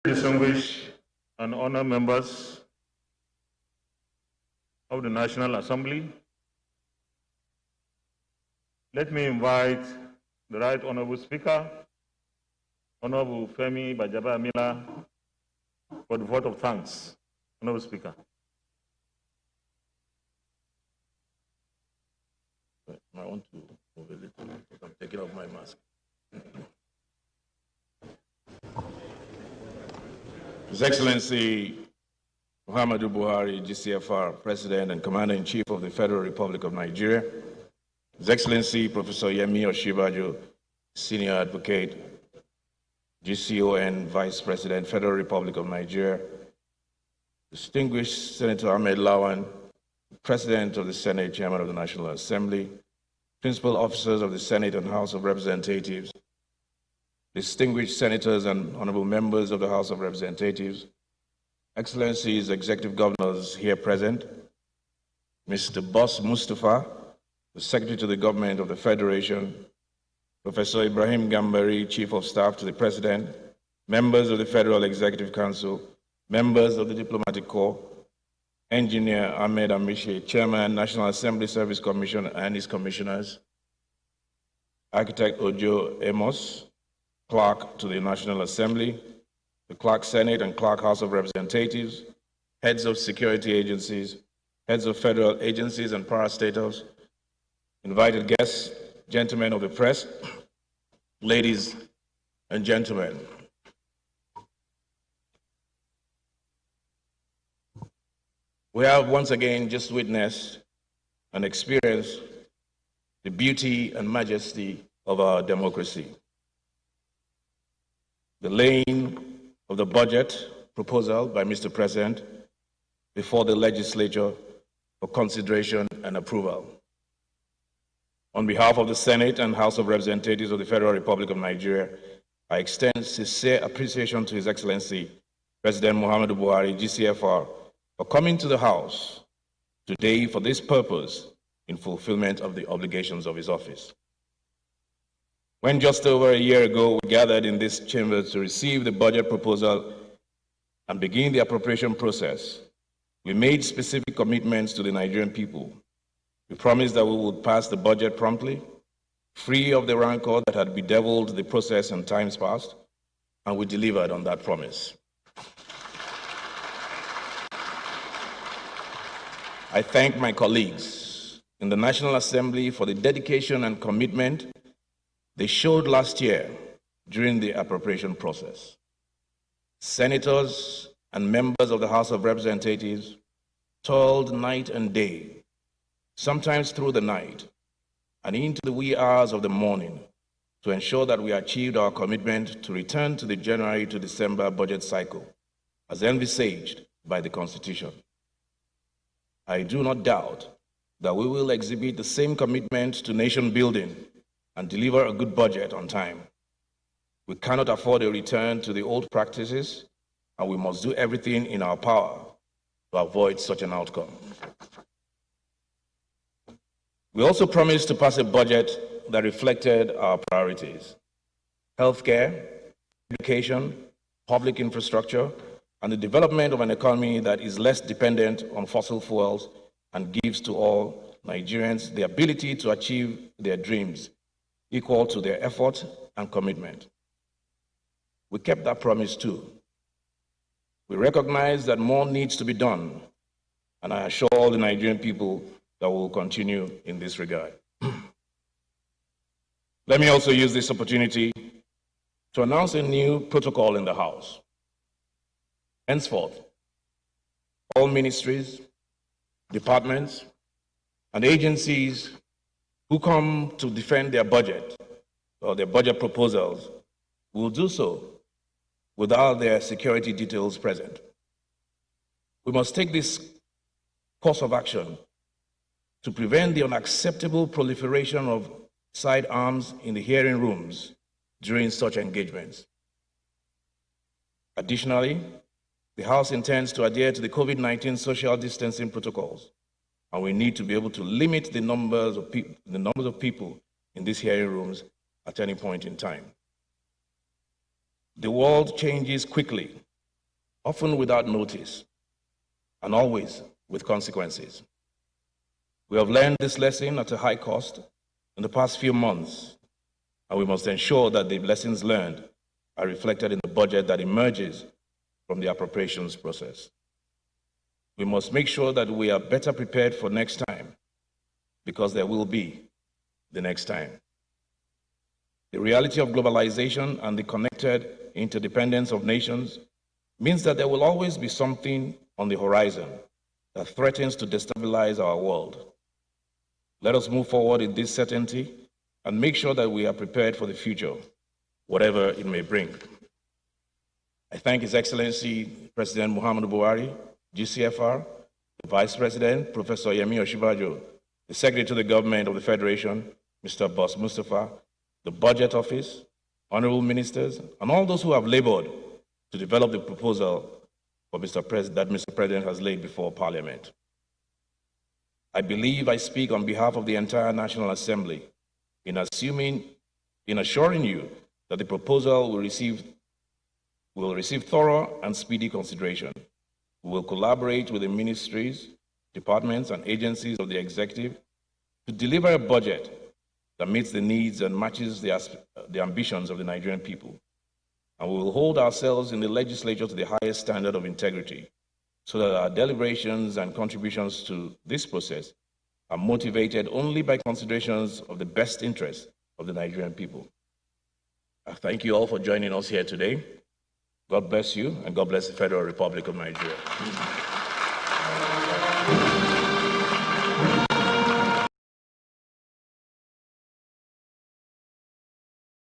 Distinguished and honored members of the National Assembly, let me invite the Right Honorable Speaker, Honorable Femi Gbajabiamila, for the vote of thanks. Honorable Speaker. I want to move a little because I'm taking off my mask. His Excellency Muhammadu Buhari, GCFR, President and Commander-in-Chief of the Federal Republic of Nigeria, His Excellency Professor Yemi Osinbajo, Senior Advocate, GCON Vice President, Federal Republic of Nigeria, Distinguished Senator Ahmed Lawan, President of the Senate, Chairman of the National Assembly, Principal Officers of the Senate and House of Representatives, distinguished senators and honorable members of the House of Representatives, Excellencies, Executive Governors here present, Mr. Boss Mustafa, the Secretary to the Government of the Federation, Professor Ibrahim Gambari, Chief of Staff to the President, members of the Federal Executive Council, members of the Diplomatic Corps, Engineer Ahmed Amishi, Chairman, National Assembly Service Commission and his commissioners, Architect Ojo Amos, Clerk to the National Assembly, the Clerk Senate and Clerk House of Representatives, heads of security agencies, heads of federal agencies and parastatals, invited guests, gentlemen of the press, ladies and gentlemen. We have once again just witnessed and experienced the beauty and majesty of our democracy. The laying of the budget proposal by Mr. President before the legislature for consideration and approval. On behalf of the Senate and House of Representatives of the Federal Republic of Nigeria, I extend sincere appreciation to His Excellency President Muhammadu Buhari, GCFR, for coming to the House today for this purpose in fulfillment of the obligations of his office. When just over a year ago we gathered in this chamber to receive the budget proposal and begin the appropriation process, we made specific commitments to the Nigerian people. We promised that we would pass the budget promptly, free of the rancor that had bedeviled the process in times past, and we delivered on that promise. I thank my colleagues in the National Assembly for the dedication and commitment they showed last year during the appropriation process. Senators and members of the House of Representatives toiled night and day, sometimes through the night and into the wee hours of the morning, to ensure that we achieved our commitment to return to the January to December budget cycle as envisaged by the Constitution. I do not doubt that we will exhibit the same commitment to nation building and deliver a good budget on time. We cannot afford a return to the old practices, and we must do everything in our power to avoid such an outcome. We also promised to pass a budget that reflected our priorities: healthcare, education, public infrastructure, and the development of an economy that is less dependent on fossil fuels and gives to all Nigerians the ability to achieve their dreams equal to their effort and commitment. We kept that promise too. We recognize that more needs to be done, and I assure all the Nigerian people that we will continue in this regard. Let me also use this opportunity to announce a new protocol in the House. Henceforth, all ministries, departments, and agencies who come to defend their budget or their budget proposals will do so without their security details present. We must take this course of action to prevent the unacceptable proliferation of sidearms in the hearing rooms during such engagements. Additionally, the House intends to adhere to the COVID-19 social distancing protocols, and we need to be able to limit the numbers of people in these hearing rooms at any point in time. The world changes quickly, often without notice, and always with consequences. We have learned this lesson at a high cost in the past few months, and we must ensure that the lessons learned are reflected in the budget that emerges from the appropriations process. We must make sure that we are better prepared for next time, because there will be the next time. The reality of globalization and the connected interdependence of nations means that there will always be something on the horizon that threatens to destabilize our world. Let us move forward in this certainty and make sure that we are prepared for the future, whatever it may bring. I thank His Excellency President Muhammadu Buhari, GCFR, the Vice President, Professor Yemi Oshibajo, the Secretary to the Government of the Federation, Mr. Boss Mustafa, the Budget Office, honorable ministers, and all those who have labored to develop the proposal that Mr. President has laid before Parliament. I believe I speak on behalf of the entire National Assembly in assuring you that the proposal will receive thorough and speedy consideration. We will collaborate with the ministries, departments, and agencies of the executive to deliver a budget that meets the needs and matches the ambitions of the Nigerian people. And we will hold ourselves in the legislature to the highest standard of integrity so that our deliberations and contributions to this process are motivated only by considerations of the best interests of the Nigerian people. I thank you all for joining us here today. God bless you, and God bless the Federal Republic of Nigeria.